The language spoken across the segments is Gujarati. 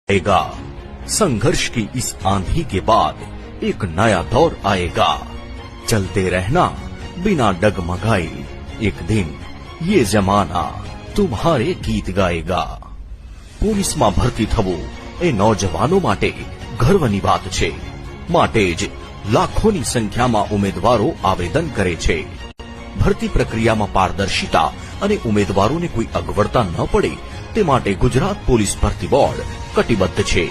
आएगा। संघर्ष की इस आंधी के बाद एक नया दौर आएगा। चलते रहना बिना डगमगाए, एक दिन ये जमाना तुम्हारे गीत गाएगा। પોલીસમાં ભરતી થવું એ નौजवानो માટે ગર્વની વાત છે, માટે જ લાખોની સંખ્યામાં ઉમેદવારો આવેદન કરે છે। ભરતી પ્રક્રિયામાં પારદર્શિતા અને ઉમેદવારોને કોઈ અગવડતા ન પડે તે માટે ગુજરાત પોલીસ ભરતી બોર્ડ કટિબદ્ધ છે।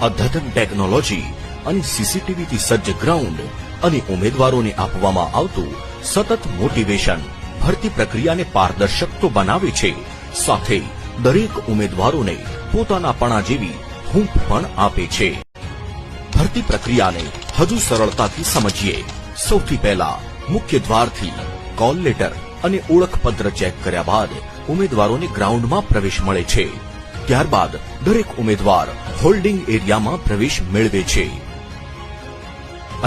અદ્યતન ટેકનોલોજી અને સીસીટીવીથી સજ્જ ગ્રાઉન્ડ અને ઉમેદવારોને આપવામાં આવતું સતત મોટિવેશન ભરતી પ્રક્રિયાને પારદર્શક તો બનાવે છે, સાથે દરેક ઉમેદવારોને પોતાનાપણા જેવી હૂંફ પણ આપે છે। ભરતી પ્રક્રિયાને હજુ સરળતાથી સમજીએ। સૌથી પહેલા મુખ્ય દ્વારથી કોલ લેટર અને ઓળખપત્ર ચેક કર્યા બાદ ઉમેદવારોને ગ્રાઉન્ડમાં પ્રવેશ મળે છે। ત્યારબાદ દરેક ઉમેદવાર હોલ્ડિંગ એરિયામાં પ્રવેશ મેળવે છે।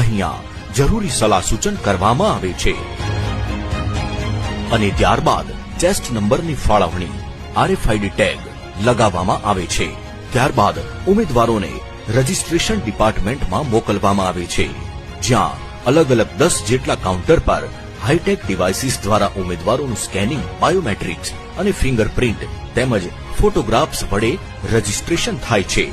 અહીંયા જરૂરી સલાહ સૂચન કરવામાં આવે છે અને ત્યારબાદ ચેસ્ટ નંબરની ફાળવણી RFID ટેગ લગાવવામાં આવે છે। ત્યારબાદ ઉમેદવારોને રજીસ્ટ્રેશન ડિપાર્ટમેન્ટમાં મોકલવામાં આવે છે, જ્યાં અલગ અલગ 10 જેટલા કાઉન્ટર પર હાઈટેક ડિવાઇસીસ દ્વારા ઉમેદવારોનું સ્કેનિંગ, બાયોમેટ્રિક્સ અને ફિંગરપ્રિન્ટ તેમજ ફોટોગ્રાફ્સ વડે રજીસ્ટ્રેશન થાય છે।